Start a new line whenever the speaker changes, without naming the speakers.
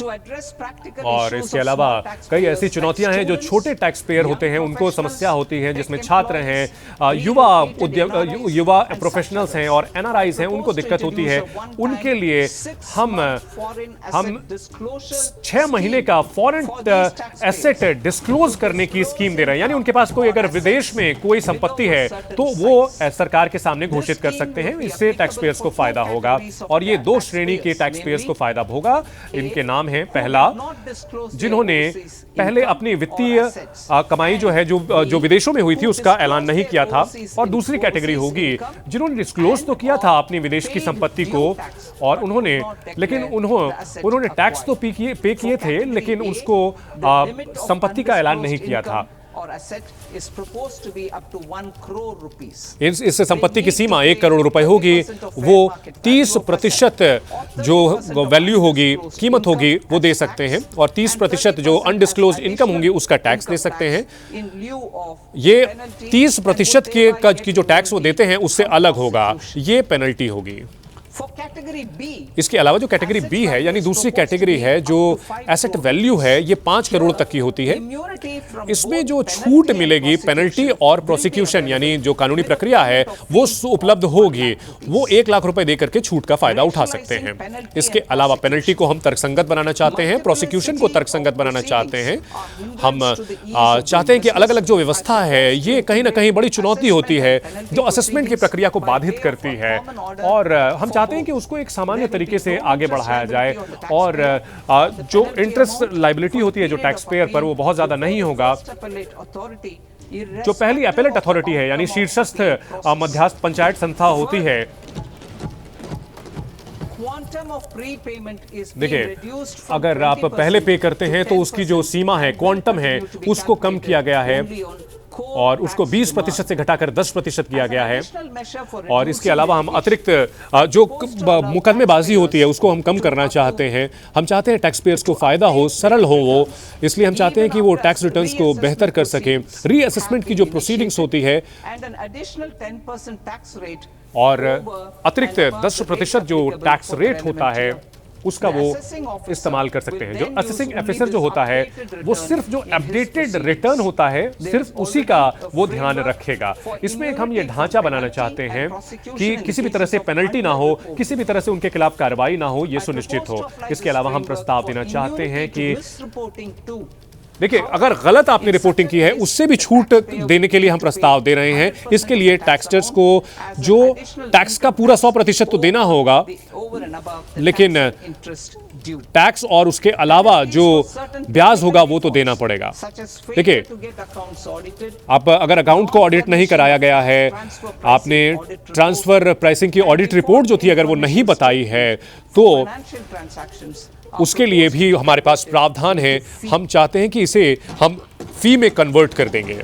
और इसके अलावा कई ऐसी चुनौतियां हैं जो छोटे टैक्स पेयर होते हैं उनको समस्या होती है, जिसमें छात्र हैं, युवा प्रोफेशनल्स हैं और एनआरआईज हैं, उनको दिक्कत होती है। उनके लिए हम 6 महीने का फॉरेन एसेट डिस्क्लोज करने की स्कीम दे रहे हैं। यानी उनके पास कोई अगर विदेश में कोई संपत्ति है तो वो सरकार के सामने घोषित कर सकते हैं। इससे टैक्स पेयर्स को फायदा होगा और ये 2 श्रेणी के टैक्स पेयर्स को फायदा होगा। इनके नाम है, पहला, जिन्होंने पहले अपनी वित्तीय कमाई जो है जो विदेशों में हुई थी उसका ऐलान नहीं किया था, और दूसरी कैटेगरी होगी जिन्होंने डिस्क्लोज तो किया था अपनी विदेश की संपत्ति को और उन्होंने टैक्स तो पे किए थे लेकिन उसको संपत्ति का ऐलान नहीं किया था। इस संपत्ति की सीमा 1 करोड़ रुपए होगी। वो 30% जो वैल्यू होगी, कीमत होगी, वो दे सकते हैं और 30% जो अनडिस्क्लोज इनकम होंगी उसका टैक्स दे सकते हैं। ये 30% की जो टैक्स वो देते हैं उससे अलग होगा, ये पेनल्टी होगी। इसके अलावा जो कैटेगरी बी है, यानी दूसरी कैटेगरी है जो एसेट वैल्यू है, ये 5 करोड़ तक की होती है। इसमें जो छूट मिलेगी पेनल्टी और प्रोसिक्यूशन यानी जो कानूनी प्रक्रिया है वो उपलब्ध होगी। वो 1 लाख रुपए देकर के छूट का फायदा उठा सकते हैं। इसके अलावा पेनल्टी को हम तर्कसंगत बनाना चाहते हैं, प्रोसिक्यूशन को तर्कसंगत बनाना चाहते हैं। हम चाहते हैं कि अलग अलग जो व्यवस्था है ये कहीं ना कहीं बड़ी चुनौती होती है जो असेसमेंट की प्रक्रिया को बाधित करती है, और हम चाहते हैं कि उसको एक सामान्य तरीके से आगे बढ़ाया जाए और जो इंटरेस्ट लायबिलिटी होती है जो टैक्स पेयर पर वो बहुत ज्यादा नहीं होगा। जो पहली एपेलेट अथॉरिटी है यानी शीर्षस्थ मध्यस्थ पंचायत संस्था होती है, देखिए अगर आप पहले पे करते हैं तो उसकी जो सीमा है, क्वांटम है, उसको कम किया गया है और उसको 20% से घटाकर 10% किया गया है। और इसके अलावा हम अतिरिक्त जो मुकदमेबाजी होती है उसको हम कम करना चाहते हैं। हम चाहते हैं टैक्स पेयर्स को फायदा हो, सरल हो वो, इसलिए हम चाहते हैं कि वो टैक्स रिटर्न्स को बेहतर कर सकें। रीअसेसमेंट की जो प्रोसीडिंग्स होती है और अतिरिक्त 10% जो टैक्स रेट होता है उसका वो इस्तेमाल कर सकते हैं। जो असेसिंग ऑफिसर जो होता है वो सिर्फ जो अपडेटेड रिटर्न होता है सिर्फ उसी का वो ध्यान रखेगा। इसमें एक हम ये ढांचा बनाना चाहते हैं कि किसी भी तरह से पेनल्टी ना हो, किसी भी तरह से उनके खिलाफ कार्रवाई ना हो, ये सुनिश्चित हो। इसके अलावा हम प्रस्ताव देना चाहते हैं कि देखिए अगर गलत आपने रिपोर्टिंग की है उससे भी छूट देने के लिए हम प्रस्ताव दे रहे हैं। इसके लिए टैक्सर्स को जो टैक्स का पूरा 100% तो देना होगा, लेकिन टैक्स और उसके अलावा जो ब्याज होगा वो तो देना पड़ेगा। देखिए आप अगर अकाउंट को ऑडिट नहीं कराया गया है, आपने ट्रांसफर प्राइसिंग की ऑडिट रिपोर्ट जो थी अगर वो नहीं बताई है, तो उसके लिए भी हमारे पास प्रावधान है। हम चाहते हैं कि इसे हम फी में कन्वर्ट कर देंगे।